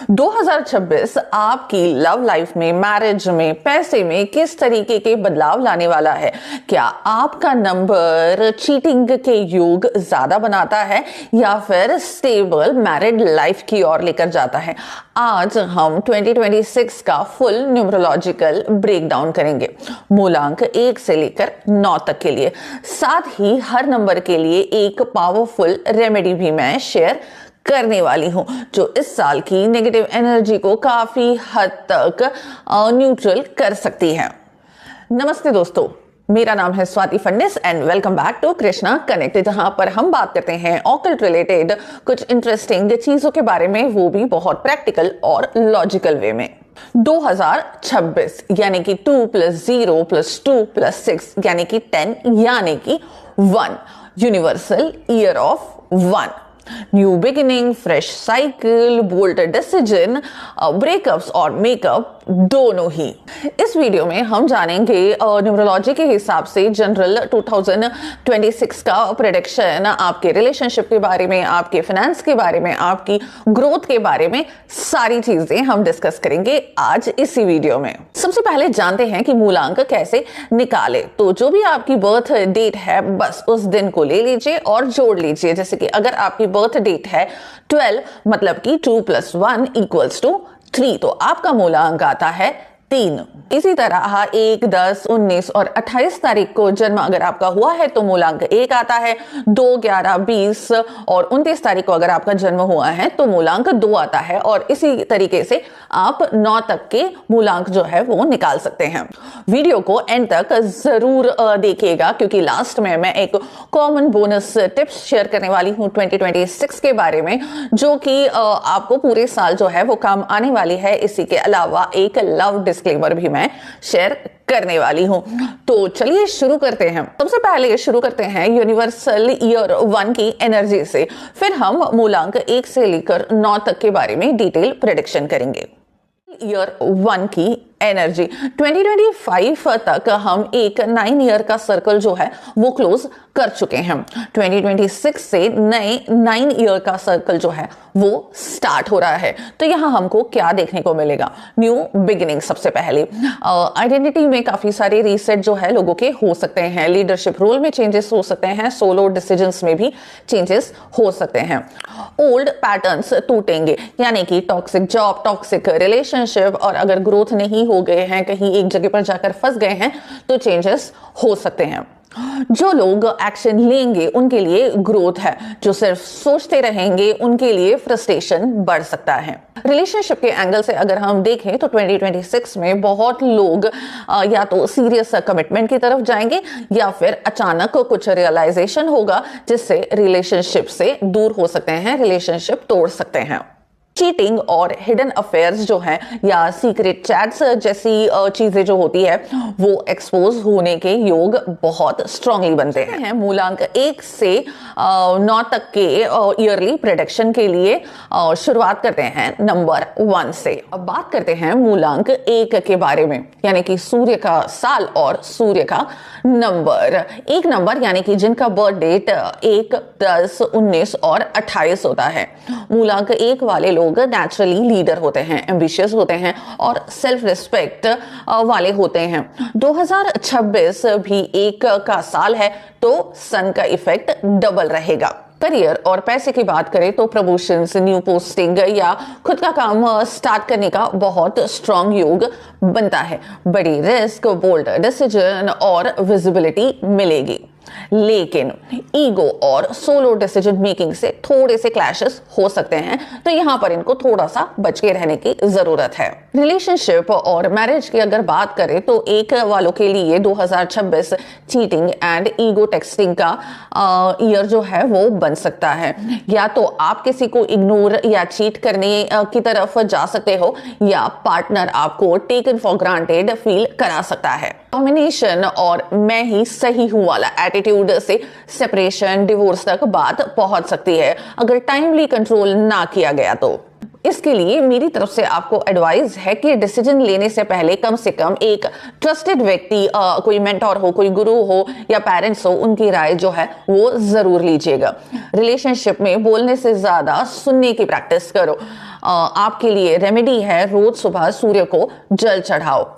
2026 आपकी love life में, marriage में, पैसे में किस तरीके के बदलाव लाने वाला है? क्या आपका नंबर चीटिंग के योग ज्यादा बनाता है या फिर स्टेबल मैरिड लाइफ की ओर लेकर जाता है? आज हम 2026 का फुल न्यूमरोलॉजिकल ब्रेकडाउन करेंगे, मूलांक 1 से लेकर 9 तक के लिए। साथ ही हर नंबर के लिए एक पावरफुल रेमेडी भी मैं शेयर करने वाली हूं, जो इस साल की नेगेटिव एनर्जी को काफी हद तक न्यूट्रल कर सकती है। नमस्ते दोस्तों, मेरा नाम है Swati Phadnis and welcome back to Krishna connect, जहां पर हम बात करते हैं ऑकल्ट रिलेटेड कुछ इंटरेस्टिंग चीजों के बारे में, वो भी बहुत प्रैक्टिकल और लॉजिकल वे में। 2026 यानी कि 2 + 0 + 2 + 6 यानी कि 10 यानी कि 1, universal year of 1। New beginning, fresh cycle, bold decision, breakups और मेकअप दोनों ही। इस वीडियो में हम जानेंगे न्यूमरोलॉजी के हिसाब से जनरल 2026 का प्रेडिक्शन, आपके रिलेशनशिप के बारे में, आपके फाइनेंस के बारे में, आपकी ग्रोथ के बारे में, सारी चीजें हम डिस्कस करेंगे आज इसी वीडियो में। सबसे पहले जानते हैं कि मूलांक कैसे निकाले। तो जो भी आपकी बर्थ डेट है, बस उस दिन को ले लीजिए और जोड़ लीजिए। जैसे कि अगर आपकी बर्थ डेट है 12, मतलब कि 2 + 1 = 3, तो आपका मूलांक आता है 3। इसी तरह 1, 10, 19 और 28 तारीख को जन्म अगर आपका हुआ है तो मूलांक 1 आता है। 2, 11, 20 और 29 तारीख को अगर आपका जन्म हुआ है तो मूलांक 2 आता है। और इसी तरीके से आप 9 तक के मूलांक जो है वो निकाल सकते हैं। वीडियो को एंड तक जरूर देखिएगा, क्योंकि लास्ट में मैं एक कॉमन बोनस टिप्स शेयर करने वाली हूँ 2026 के बारे में, जो कि आपको पूरे साल जो है वो काम आने वाली है। इसी के अलावा एक लव डिस्क्लेमर भी मैं शेयर करने वाली हूं। तो चलिए शुरू करते हैं। सबसे पहले शुरू करते हैं यूनिवर्सल ईयर 1 की एनर्जी से, फिर हम मूलांक 1 से लेकर 9 तक के बारे में डिटेल प्रेडिक्शन करेंगे। ईयर 1 की एनर्जी 2025 तक हम एक 9 ईयर का सर्कल जो है वो क्लोज कर चुके हैं। 2026 से नए 9 ईयर का सर्कल जो है वो स्टार्ट हो रहा है। तो यहां हमको क्या देखने को मिलेगा? New beginning. सबसे पहले आइडेंटिटी में काफी सारे रीसेट जो है लोगों के हो सकते हैं, लीडरशिप रोल में चेंजेस हो सकते हैं, सोलो डिसीजंस में भी चेंजेस हो सकते हैं। ओल्ड पैटर्न्स टूटेंगे, यानी कि टॉक्सिक जॉब, टॉक्सिक रिलेशनशिप, और अगर ग्रोथ नहीं हो गए हैं, कहीं एक जगह पर जाकर फंस गए हैं, तो चेंजेस हो सकते हैं। जो लोग एक्शन लेंगे उनके लिए ग्रोथ है, जो सिर्फ सोचते रहेंगे उनके लिए फ्रस्ट्रेशन बढ़ सकता है। रिलेशनशिप के एंगल से अगर हम देखें तो 2026 में बहुत लोग या तो सीरियस कमिटमेंट की तरफ जाएंगे या फिर अचानक कुछ रियलाइजेशन होगा जिससे रिलेशनशिप से दूर हो सकते हैं, रिलेशनशिप तोड़ सकते हैं। चीटिंग और हिडन अफेयर्स जो हैं या सीक्रेट चैट्स जैसी चीजें जो होती है वो एक्सपोज होने के योग बहुत स्ट्रांगली बनते हैं। मूलांक 1 से 9 तक के ईयरली प्रेडिक्शन के लिए शुरुआत करते हैं नंबर 1 से। अब बात करते हैं मूलांक 1 के बारे में, यानी कि सूर्य का साल और सूर्य का नंबर। एक नंबर यानी कि जिनका बर्थ डेट 1, 10, 19 और 28 होता है। मूलांक 1 वाले लोग नेचुरली लीडर होते हैं, एम्बिशियस होते हैं और सेल्फ रिस्पेक्ट वाले होते हैं। 2026 भी 1 का साल है, तो सन का इफेक्ट डबल रहेगा। करियर और पैसे की बात करें तो प्रमोशंस, न्यू पोस्टिंग या खुद का काम स्टार्ट करने का बहुत स्ट्रांग योग बनता है। बड़ी रिस्क, बोल्ड डिसीजन और विजिबिलिटी मिलेगी, लेकिन ईगो और सोलो डिसीजन मेकिंग से थोड़े से क्लैशेस हो सकते हैं, तो यहां पर इनको थोड़ा सा बच के रहने की जरूरत है। रिलेशनशिप और मैरिज की अगर बात करें तो 1 वालों के लिए 2026 चीटिंग एंड ईगो टेक्सटिंग का ईयर जो है वो बन सकता है। या तो आप किसी को इग्नोर या चीट करने की तरफ जा सकते हो, या पार्टनर आपको टेकन फॉर ग्रांटेड फील करा सकता है। डोमिनेशन और मैं ही सही हूं वाला एटीट्यूड से सेपरेशन, डिवोर्स तक बात पहुंच सकती है अगर टाइमली कंट्रोल ना किया गया तो। इसके लिए मेरी तरफ से आपको एडवाइस है कि डिसीजन लेने से पहले कम से कम एक ट्रस्टेड व्यक्ति, कोई मेंटोर हो, कोई गुरु हो या पेरेंट्स हो, उनकी राय जो है वो जरूर लीजिएगा। रिलेशनशिप में बोलने से ज्यादा सुनने की प्रैक्टिस करो। आपके लिए रेमेडी है, रोज सुबह सूर्य को जल चढ़ाओ।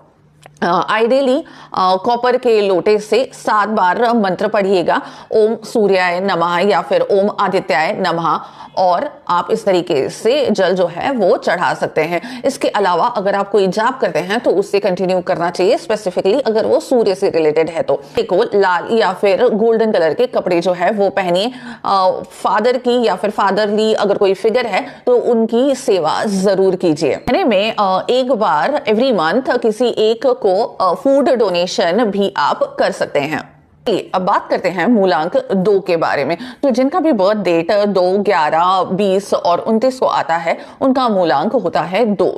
आइडियली कॉपर के लोटे से 7 बार मंत्र पढ़िएगा, ओम सूर्याय नमः या फिर ओम आदित्याय नमः, और आप इस तरीके से जल जो है वो चढ़ा सकते हैं। इसके अलावा अगर आप कोई जाप करते हैं तो उससे कंटिन्यू करना चाहिए, स्पेसिफिकली अगर वो सूर्य से रिलेटेड है तो। को लाल या फिर गोल्डन कलर के कपड़े जो है वो पहनिए। फादर की या फिर फादरली अगर कोई फिगर है तो उनकी सेवा जरूर कीजिए। महीने में एक बार एवरी मंथ किसी एक को फूड डोनेशन भी आप कर सकते हैं। अब बात करते हैं मूलांक 2 के बारे में। तो जिनका भी बर्थ डेट 2, 11, 20 और 29 को आता है, उनका मूलांक होता है 2।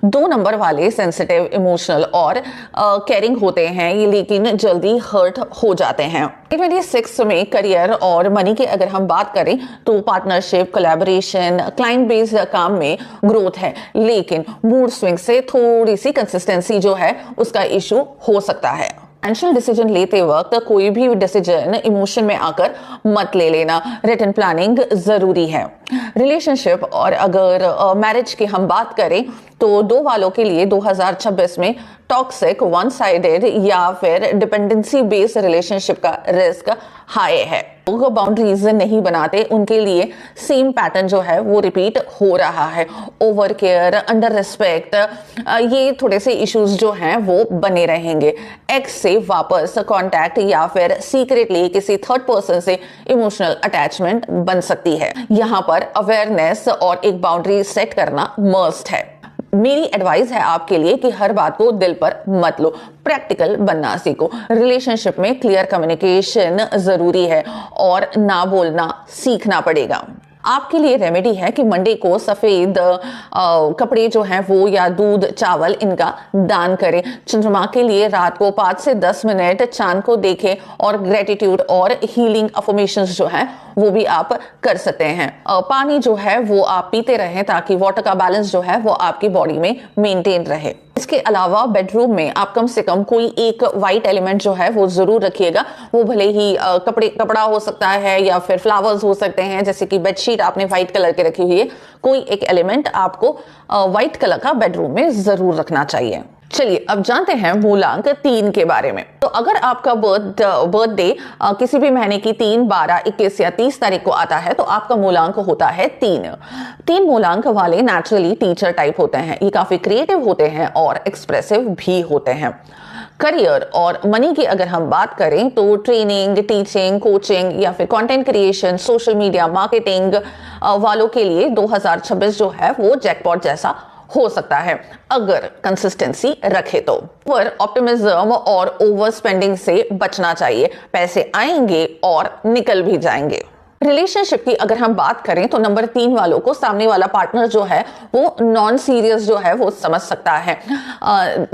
2 नंबर वाले सेंसिटिव, इमोशनल और केयरिंग होते हैं ये, लेकिन जल्दी हर्ट हो जाते हैं। 2026 में करियर और मनी की अगर हम बात करें तो पार्टनरशिप, कोलैबोरेशन, क्लाइंट बेस्ड काम में ग्रोथ है, लेकिन मूड स्विंग से थोड़ी सी कंसिस्टेंसी जो है उसका इशू हो सकता है। फाइनेंशियल डिसीजन लेते वक्त कोई भी डिसीजन इमोशन में आकर मत ले लेना, रिटन प्लानिंग जरूरी है। रिलेशनशिप और अगर मैरिज की हम बात करें तो 2 वालों के लिए 2026 में टॉक्सिक, वन साइडेड या फिर डिपेंडेंसी बेस्ड रिलेशनशिप का रिस्क हाई है। लोग बाउंड्रीज नहीं बनाते, उनके लिए सेम पैटर्न जो है वो रिपीट हो रहा है। ओवर केयर, अंडर रिस्पेक्ट, ये थोड़े से इश्यूज जो हैं वो बने रहेंगे। एक्स से वापस कांटेक्ट या फिर सीक्रेटली किसी थर्ड पर्सन से इमोशनल अटैचमेंट बन सकती है। यहाँ पर अवेयरनेस और एक बाउंड्री सेट करना मस्ट है। मेरी एडवाइस है आपके लिए कि हर बात को दिल पर मत लो, प्रैक्टिकल बनना सीखो। रिलेशनशिप में क्लियर कम्युनिकेशन जरूरी है और ना बोलना सीखना पड़ेगा। आपके लिए रेमेडी है कि मंडे को सफेद कपड़े जो हैं वो या दूध, चावल इनका दान करें। चंद्रमा के लिए रात को 5 से 10 मिनट चांद को देखें और ग्रेटिट्यूड और हीलिंग अफर्मेशंस जो हैं वो भी आप कर सकते हैं। पानी जो है वो आप पीते रहें ताकि वाटर का बैलेंस जो है वो आपकी बॉडी में मेंटेन रहे। इसके अलावा बेडरूम में आप कम से कम कोई एक व्हाइट एलिमेंट जो है वो जरूर रखिएगा। वो भले ही कपड़ा हो सकता है या फिर फ्लावर्स हो सकते हैं, जैसे कि बेडशीट आपने व्हाइट कलर के रखी हुई है, कोई एक एलिमेंट आपको व्हाइट कलर का बेडरूम में जरूर रखना चाहिए। चलिए अब जानते हैं मूलांक 3 के बारे में। तो अगर आपका बर्थडे किसी भी महीने की 3, 12, 21 या 30 तारीख को आता है तो आपका मूलांक होता है 3। 3 मूलांक वाले नेचुरली टीचर टाइप होते हैं। ये काफी क्रिएटिव होते हैं और एक्सप्रेसिव भी होते हैं। करियर और मनी की अगर हम बात करें तो ट्रेनिंग, टीचिंग, कोचिंग या फिर content creation, social media marketing वालों के लिए 2026 जो है वो जैकपॉट जैसा हो सकता है अगर कंसिस्टेंसी रखे तो। ओवर ऑप्टिमिज्म और ओवर स्पेंडिंग से बचना चाहिए, पैसे आएंगे और निकल भी जाएंगे। रिलेशनशिप की अगर हम बात करें तो नंबर 3 वालों को सामने वाला पार्टनर जो है वो नॉन सीरियस जो है वो समझ सकता है।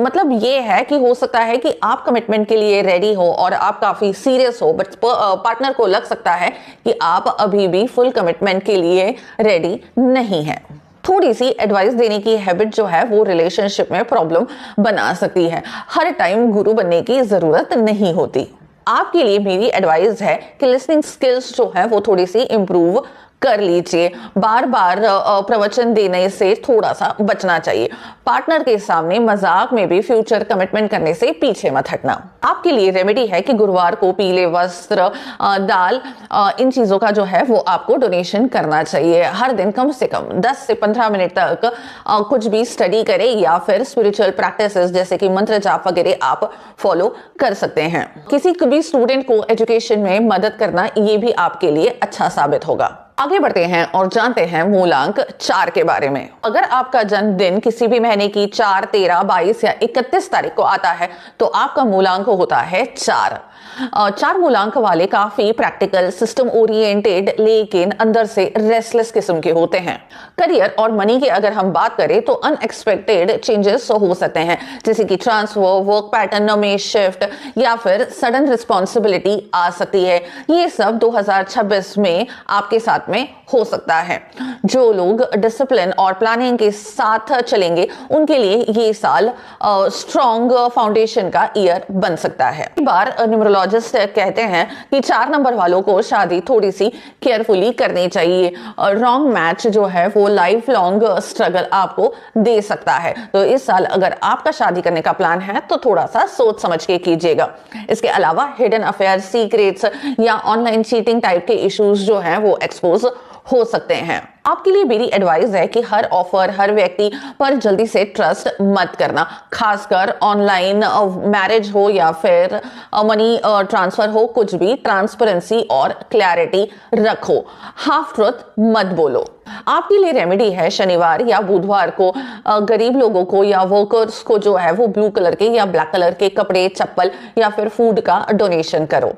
मतलब ये है कि हो सकता है कि आप कमिटमेंट के लिए रेडी हो और आप काफी सीरियस हो, बट पार्टनर को लग सकता है कि आप अभी भी फुल कमिटमेंट के लिए रेडी नहीं है। थोड़ी सी एडवाइस देने की हैबिट जो है वो रिलेशनशिप में प्रॉब्लम बना सकती है। हर टाइम गुरु बनने की जरूरत नहीं होती। आपके लिए मेरी एडवाइस है कि लिसनिंग स्किल्स जो है वो थोड़ी सी इंप्रूव कर लीजिए। बार बार प्रवचन देने से थोड़ा सा बचना चाहिए। पार्टनर के सामने मजाक में भी फ्यूचर कमिटमेंट करने से पीछे मत हटना। आपके लिए रेमेडी है कि गुरुवार को पीले वस्त्र, दाल, इन चीजों का जो है वो आपको डोनेशन करना चाहिए। हर दिन कम से कम 10 से 15 मिनट तक कुछ भी स्टडी करें या फिर स्पिरिचुअल प्रैक्टिसेस जैसे कि मंत्र जाप वगैरह आप फॉलो कर सकते हैं। किसी भी स्टूडेंट को एजुकेशन में मदद करना ये भी आपके लिए अच्छा साबित होगा। आगे बढ़ते हैं और जानते हैं मूलांक 4 के बारे में। अगर आपका जन्मदिन किसी भी महीने की 4, 13, 22 या 31 तारीख को आता है तो आपका मूलांक होता है 4। 4 मूलांक वाले काफी प्रैक्टिकल, सिस्टम ओरिएंटेड, लेकिन अंदर से रेस्टलेस किस्म के होते हैं। करियर और मनी की अगर हम बात करें तो अनएक्सपेक्टेड चेंजेस हो सकते हैं, जैसे कि ट्रांसफर, वर्क पैटर्न में शिफ्ट या फिर सडन रिस्पॉन्सिबिलिटी आ सकती है। ये सब 2026 में आपके साथ में हो सकता है। जो लोग डिसिप्लिन और प्लानिंग के साथ चलेंगे उनके लिए ये साल स्ट्रॉन्ग फाउंडेशन का ईयर बन सकता है। कई बार न्यूमरोलॉजिस्ट कहते हैं कि 4 नंबर वालों को शादी थोड़ी सी केयरफुली करनी चाहिए। रॉन्ग मैच जो है वो लाइफ लॉन्ग स्ट्रगल आपको दे सकता है। तो इस साल अगर आपका शादी करने का प्लान है तो थोड़ा सा सोच समझ के कीजिएगा। इसके अलावा हिडन अफेयर, सीक्रेट्स या ऑनलाइन चीटिंग टाइप के इश्यूज जो हैं वो एक्सपोज हो सकते हैं। आपके लिए मेरी एडवाइस है कि हर ऑफर, हर व्यक्ति पर जल्दी से ट्रस्ट मत करना, खासकर ऑनलाइन मैरिज हो या फिर मनी ट्रांसफर हो, कुछ भी ट्रांसपेरेंसी और क्लैरिटी रखो, हाफ ट्रुथ मत बोलो। आपके लिए रेमेडी है शनिवार या बुधवार को गरीब लोगों को या वर्कर्स को जो है वो ब्लू कलर के या ब्लैक कलर के कपड़े, चप्पल या फिर फूड का डोनेशन करो।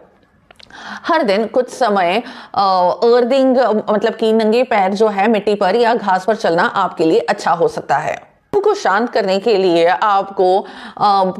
हर दिन कुछ समय अर्थिंग मतलब कि नंगे पैर जो है मिट्टी पर या घास पर चलना आपके लिए अच्छा हो सकता है। को शांत करने के लिए आपको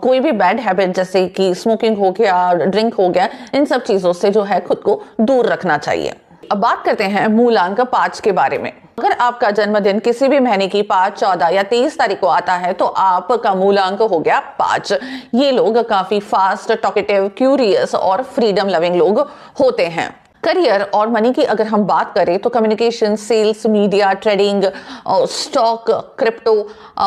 कोई भी बैड हैबिट जैसे कि स्मोकिंग हो गया, ड्रिंक हो गया, इन सब चीजों से जो है खुद को दूर रखना चाहिए। अब बात करते हैं मूलांक 5 के बारे में। अगर आपका जन्मदिन किसी भी महीने की 5, 14 या 23 तारीख को आता है तो आपका मूलांक हो गया 5। ये लोग काफी फास्ट, टॉकेटिव, क्यूरियस और फ्रीडम लविंग लोग होते हैं। करियर और मनी की अगर हम बात करें तो communication, sales, media, trading, stock, crypto,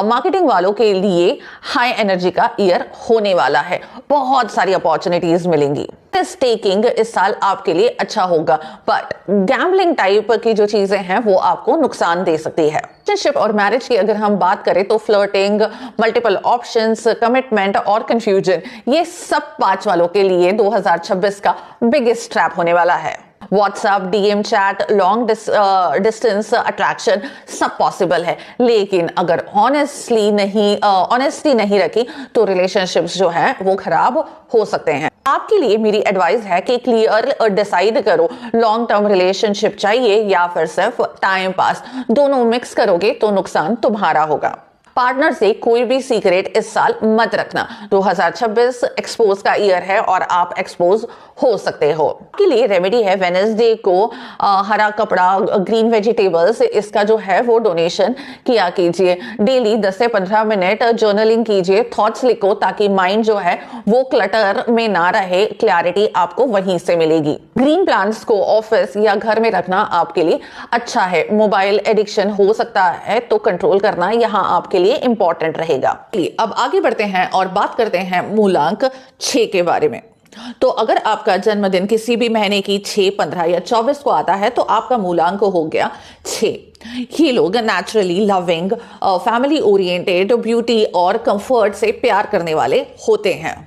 marketing वालों के लिए हाई एनर्जी का ईयर होने वाला है। बहुत सारी अपॉर्चुनिटीज मिलेंगी। स्टेकिंग इस साल आपके लिए अच्छा होगा, बट गैम्बलिंग टाइप की जो चीजें हैं वो आपको नुकसान दे सकती है। रिलेशनशिप और मैरिज की अगर हम बात करें तो फ्लर्टिंग, मल्टीपल ऑप्शंस, कमिटमेंट और कंफ्यूजन, ये सब 5 वालों के लिए 2026 का बिगेस्ट ट्रैप होने वाला है। WhatsApp, DM chat, long distance attraction सब पॉसिबल है, लेकिन अगर ऑनेस्टली नहीं रखी तो रिलेशनशिप्स जो है वो खराब हो सकते हैं। आपके लिए मेरी एडवाइस है कि क्लियर डिसाइड करो, लॉन्ग टर्म रिलेशनशिप चाहिए या फिर सिर्फ टाइम पास। दोनों मिक्स करोगे तो नुकसान तुम्हारा होगा। पार्टनर से कोई भी सीक्रेट इस साल मत रखना। 2026 एक्सपोज का ईयर है और आप एक्सपोज हो सकते हो। आपके लिए रेमेडी है वेडनेसडे को हरा कपड़ा, ग्रीन वेजिटेबल्स, इसका जो है वो डोनेशन किया कीजिए। डेली 10 से 15 मिनट जर्नलिंग कीजिए, थॉट्स लिखो ताकि माइंड जो है वो क्लटर में ना रहे, क्लैरिटी आपको वहीं से मिलेगी। ग्रीन प्लांट्स को ऑफिस या घर में रखना आपके लिए अच्छा है। मोबाइल एडिक्शन हो सकता है तो कंट्रोल करना यहाँ आपके लिए इंपॉर्टेंट रहेगा। अब आगे बढ़ते हैं और बात करते हैं मूलांक 6 के बारे में। तो अगर आपका जन्मदिन किसी भी महीने की 6, 15 या 24 को आता है तो आपका मूलांक हो गया 6। ये लोग naturally loving, family oriented, beauty और कंफर्ट से प्यार करने वाले होते हैं।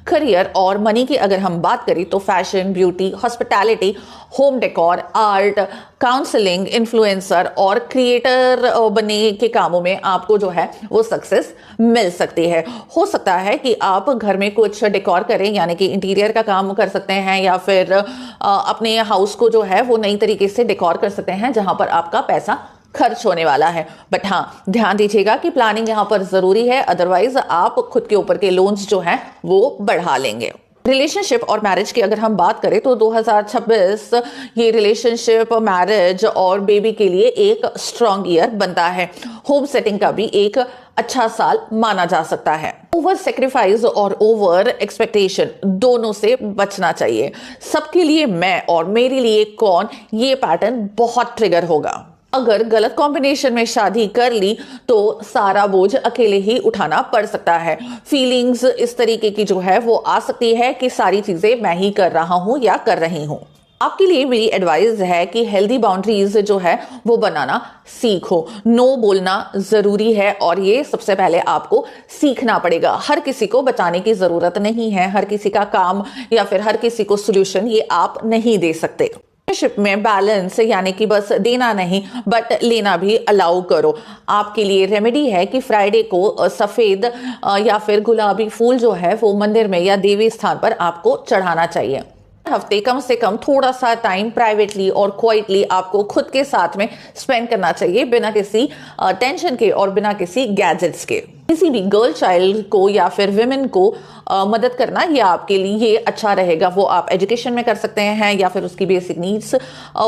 करियर और मनी की अगर हम बात करें तो fashion, beauty, hospitality, home decor, art, counselling, influencer और क्रिएटर बनने के कामों में आपको जो है वो सक्सेस मिल सकती है। हो सकता है कि आप घर में कुछ डेकोर करें, यानी कि इंटीरियर का काम कर सकते हैं या फिर अपने हाउस को जो है वो नई तरीके से डेकोर कर सकते हैं जहां पर आपका पैसा खर्च होने वाला है। बट हाँ, ध्यान दीजिएगा कि प्लानिंग यहाँ पर जरूरी है, अदरवाइज आप खुद के ऊपर के लोन्स जो हैं वो बढ़ा लेंगे। रिलेशनशिप और मैरिज की अगर हम बात करें तो 2026 ये रिलेशनशिप, मैरिज और बेबी के लिए एक स्ट्रॉन्ग ईयर बनता है। होम सेटिंग का भी एक अच्छा साल माना जा सकता है। ओवर सेक्रीफाइस और ओवर एक्सपेक्टेशन दोनों से बचना चाहिए। सबके लिए मैं और मेरे लिए कौन, ये पैटर्न बहुत ट्रिगर होगा। अगर गलत कॉम्बिनेशन में शादी कर ली तो सारा बोझ अकेले ही उठाना पड़ सकता है। फीलिंग्स इस तरीके की जो है वो आ सकती है कि सारी चीजें मैं ही कर रहा हूं या कर रही हूं। आपके लिए मेरी एडवाइस है कि हेल्दी बाउंड्रीज जो है वो बनाना सीखो। नो बोलना जरूरी है और ये सबसे पहले आपको सीखना पड़ेगा। हर किसी को बचाने की जरूरत नहीं है, हर किसी का काम या फिर हर किसी को सोल्यूशन ये आप नहीं दे सकते। शिप में बैलेंस यानी कि बस देना नहीं बट लेना भी अलाउ करो। आपके लिए रेमेडी है कि फ्राइडे को सफेद या फिर गुलाबी फूल जो है वो मंदिर में या देवी स्थान पर आपको चढ़ाना चाहिए। हफ्ते कम से कम थोड़ा सा टाइम प्राइवेटली और क्वाइटली आपको खुद के साथ में स्पेंड करना चाहिए, बिना किसी टेंशन के और बिना किसी गैजेट्स के। किसी भी गर्ल चाइल्ड को या फिर विमेन को मदद करना ये आपके लिए अच्छा रहेगा। वो आप एजुकेशन में कर सकते हैं या फिर उसकी बेसिक नीड्स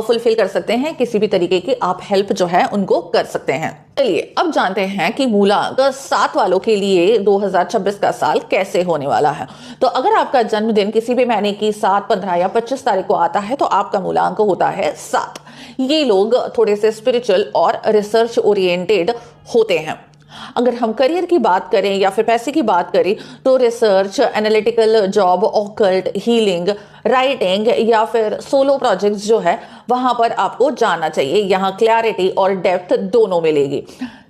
फुलफिल कर सकते हैं। किसी भी तरीके की आप हेल्प जो है उनको कर सकते हैं। चलिए अब जानते हैं कि मूलांक 7 वालों के लिए 2026 का साल कैसे होने वाला है। तो अगर आपका जन्मदिन किसी भी महीने की 7, 15 या 25 तारीख को आता है तो आपका मूलांक होता है 7। ये लोग थोड़े से स्पिरिचुअल और रिसर्च ओरिएंटेड होते हैं। अगर हम करियर की बात करें या फिर पैसे की बात करें तो research, analytical job, occult, healing, writing या फिर सोलो प्रोजेक्ट्स जो है वहां पर आपको जाना चाहिए। यहाँ क्लैरिटी और डेप्थ दोनों मिलेगी।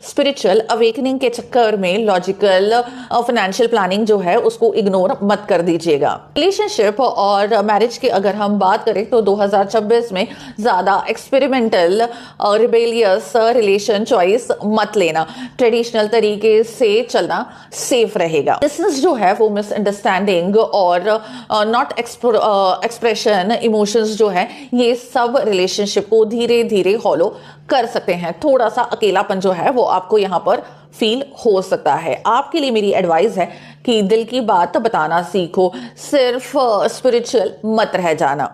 स्पिरिचुअल अवेकनिंग के चक्कर में लॉजिकल फाइनेंशियल प्लानिंग जो है उसको इग्नोर मत कर दीजिएगा। रिलेशनशिप और मैरिज की अगर हम बात करें तो 2026 में ज्यादा एक्सपेरिमेंटल रिबेलियस रिलेशन चॉइस मत लेना। ट्रेडिशनल तरीके से चलना सेफ रहेगा। बिजनेस जो है वो मिसअंडरस्टैंडिंग और नॉट एक्सप्रेशन इमोशंस जो है ये सब रिलेशनशिप को धीरे धीरे हॉलो कर सकते हैं। थोड़ा सा अकेलापन जो है वो आपको यहाँ पर फील हो सकता है। आपके लिए मेरी एडवाइस है कि दिल की बात बताना सीखो, सिर्फ स्पिरिचुअल मत रह जाना।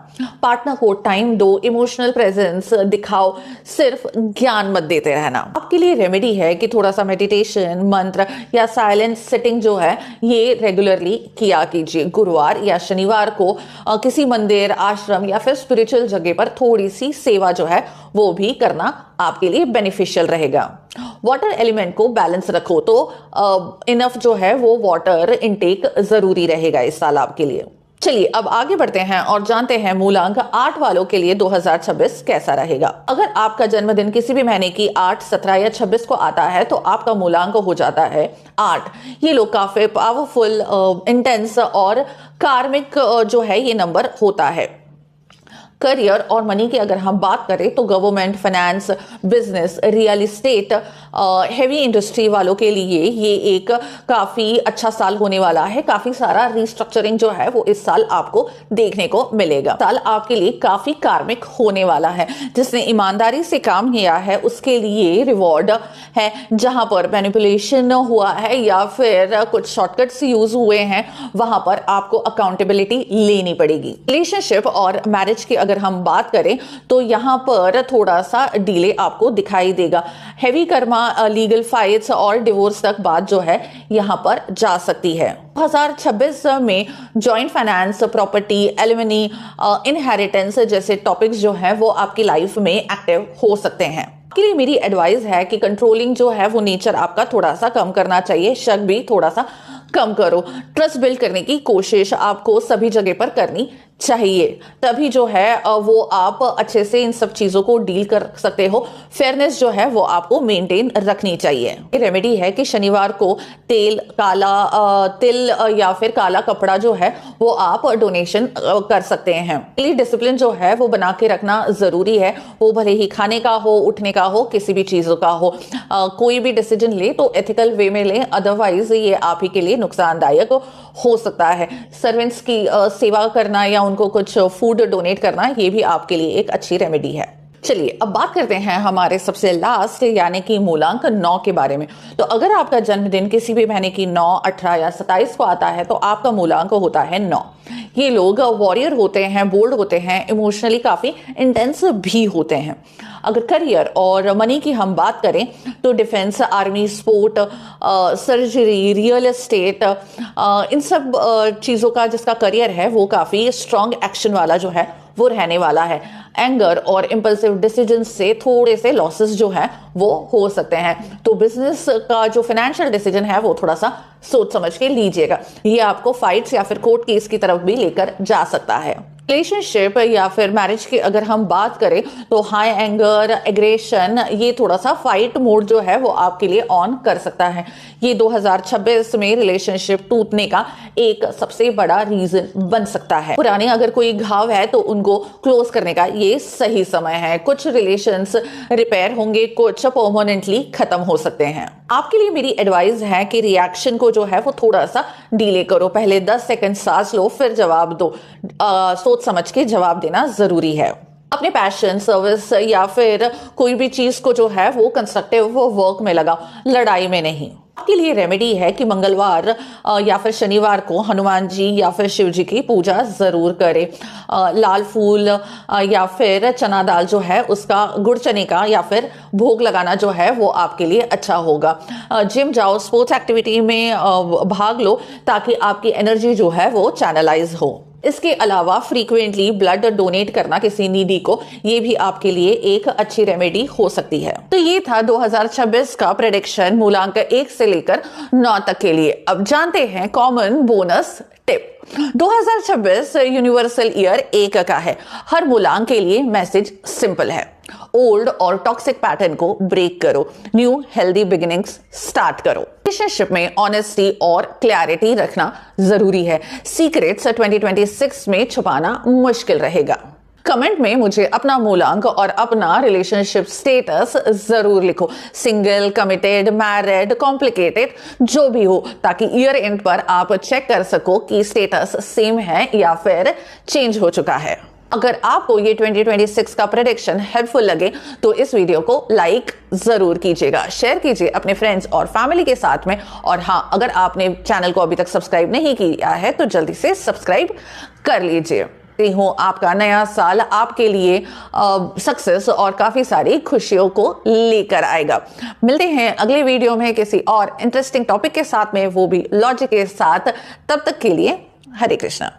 पार्टनर को टाइम दो, इमोशनल प्रेजेंस दिखाओ, सिर्फ ज्ञान मत देते रहना। आपके लिए रेमेडी है कि थोड़ा सा मेडिटेशन, मंत्र या साइलेंट सिटिंग जो है ये रेगुलरली किया कीजिए। गुरुवार या शनिवार को किसी मंदिर, आश्रम या फिर स्पिरिचुअल जगह पर थोड़ी सी सेवा जो है वो भी करना आपके लिए बेनिफिशियल रहेगा। वाटर एलिमेंट को बैलेंस रखो तो इनफ जो है वो वाटर इनटेक जरूरी रहेगा इस साल आपके लिए। चलिए अब आगे बढ़ते हैं और जानते हैं मूलांक 8 वालों के लिए 2026 कैसा रहेगा। अगर आपका जन्मदिन किसी भी महीने की 8, 17 या 26 को आता है तो आपका मूलांक हो जाता है 8। ये लोग काफी पावरफुल, इंटेंस और कार्मिक जो है ये नंबर होता है। करियर और मनी की अगर हम बात करें तो government, finance, business, real estate, heavy industry वालों के लिए ये एक काफी अच्छा साल होने वाला है। काफी सारा रिस्ट्रक्चरिंग जो है वो इस साल आपको देखने को मिलेगा। साल आपके लिए काफी कार्मिक होने वाला है। जिसने ईमानदारी से काम किया है उसके लिए रिवॉर्ड है। जहां पर मैनिपुलेशन हुआ है या फिर कुछ शॉर्टकट्स यूज हुए हैं वहां पर आपको अकाउंटेबिलिटी लेनी पड़ेगी। रिलेशनशिप और मैरिज की अगर हम बात करें तो यहां पर थोड़ा सा डिले आपको दिखाई देगा। हेवी कर्मा, लीगल फाइट्स और डिवोर्स तक बात जो है यहां पर जा सकती है। 2026 में joint finance, property, alimony, inheritance जैसे टॉपिक्स जो है वो आपकी लाइफ में एक्टिव हो सकते हैं। के लिए मेरी एडवाइस है कि कंट्रोलिंग जो है वो नेचर आपका थोड़ा सा कम करना चाहिए। शक भी थोड़ा सा कम करो। ट्रस्ट बिल्ड करने की कोशिश आपको सभी जगह पर करनी चाहिए, तभी जो है वो आप अच्छे से इन सब चीजों को डील कर सकते हो। फेयरनेस जो है वो आपको मेंटेन रखनी चाहिए। रेमेडी है कि शनिवार को तिल या फिर काला कपड़ा जो है वो आप डोनेशन कर सकते हैं। डेली डिसिप्लिन जो है वो बना के रखना जरूरी है। वो भले ही खाने का हो, उठने का हो, किसी भी चीजों का हो। कोई भी डिसीजन ले तो एथिकल वे में ले, अदरवाइज ये आप ही के लिए नुकसानदायक हो सकता है। सर्वेंट्स की सेवा करना या उनको कुछ फूड डोनेट करना ये भी आपके लिए एक अच्छी रेमेडी है। चलिए अब बात करते हैं हमारे सबसे लास्ट यानी कि मूलांक 9 के बारे में। तो अगर आपका जन्मदिन किसी भी महीने की 9, 18 या 27 को आता है तो आपका मूलांक होता है 9। ये लोग वॉरियर होते हैं, बोल्ड होते हैं, इमोशनली काफी इंटेंस भी होते हैं। अगर करियर और मनी की हम बात करें तो defence, army, sport, surgery, real estate, इन सब चीज़ों का जिसका करियर है वो काफ़ी स्ट्रॉन्ग एक्शन वाला जो है वो रहने वाला है। एंगर और इम्पल्सिव डिसीजन से थोड़े से लॉसेस जो है वो हो सकते हैं। तो बिजनेस का जो फाइनेंशियल डिसीजन है वो थोड़ा सा सोच समझ के लीजिएगा। ये आपको फाइट्स या फिर कोर्ट केस की तरफ भी लेकर जा सकता है। रिलेशनशिप या फिर मैरिज की अगर हम बात करें तो हाई एंगर, एग्रेशन, ये थोड़ा सा फाइट मोड जो है वो आपके लिए ऑन कर सकता है। ये 2026 में रिलेशनशिप टूटने का एक सबसे बड़ा रीजन बन सकता है। पुराने अगर कोई घाव है तो उनको क्लोज करने का ये सही समय है। कुछ रिलेशंस रिपेयर होंगे, कुछ परमानेंटली खत्म हो सकते हैं। आपके लिए मेरी एडवाइस है कि रिएक्शन को जो है वो थोड़ा सा डिले करो। पहले 10 सेकंड सांस लो, फिर जवाब दो। सोच समझ के जवाब देना जरूरी है। अपने पैशन, सर्विस या फिर कोई भी चीज को जो है वो कंस्ट्रक्टिव वर्क में लगाओ, लड़ाई में नहीं। आपके लिए रेमेडी है कि मंगलवार या फिर शनिवार को हनुमान जी या फिर शिव जी की पूजा जरूर करें। लाल फूल या फिर चना दाल जो है उसका, गुड़ चने का या फिर भोग लगाना जो है वो आपके लिए अच्छा होगा। जिम जाओ, स्पोर्ट्स एक्टिविटी में भाग लो ताकि आपकी एनर्जी जो है वो चैनलाइज हो। इसके अलावा फ्रीक्वेंटली ब्लड डोनेट करना किसी नीडी को, ये भी आपके लिए एक अच्छी रेमेडी हो सकती है। तो ये था 2026 का प्रेडिक्शन मूलांक 1 से लेकर 9 तक के लिए। अब जानते हैं common bonus tip. 2026 universal year 1 का है। हर मूलांक के लिए मैसेज सिंपल है। ओल्ड और टॉक्सिक पैटर्न को ब्रेक करो, न्यू हेल्दी बिगिनिंग्स स्टार्ट करो। रिलेशनशिप में ऑनेस्टी और क्लैरिटी रखना जरूरी है। सीक्रेट्स 2026 में छुपाना मुश्किल रहेगा। कमेंट में मुझे अपना मूलांक और अपना रिलेशनशिप स्टेटस जरूर लिखो। सिंगल, कमिटेड, मैरिड, कॉम्प्लिकेटेड, जो भी हो, ताकि ईयर एंड पर आप चेक कर सको कि स्टेटस सेम है या फिर चेंज हो चुका है। अगर आपको ये 2026 का प्रेडिक्शन हेल्पफुल लगे तो इस वीडियो को लाइक जरूर कीजिएगा, शेयर कीजिए अपने फ्रेंड्स और फैमिली के साथ में। और हाँ, अगर आपने चैनल को अभी तक सब्सक्राइब नहीं किया है तो जल्दी से सब्सक्राइब कर लीजिए। हूँ आपका नया साल आपके लिए सक्सेस और काफी सारी खुशियों को लेकर आएगा। मिलते हैं अगले वीडियो में किसी और इंटरेस्टिंग टॉपिक के साथ में, वो भी लॉजिक के साथ। तब तक के लिए हरे कृष्णा।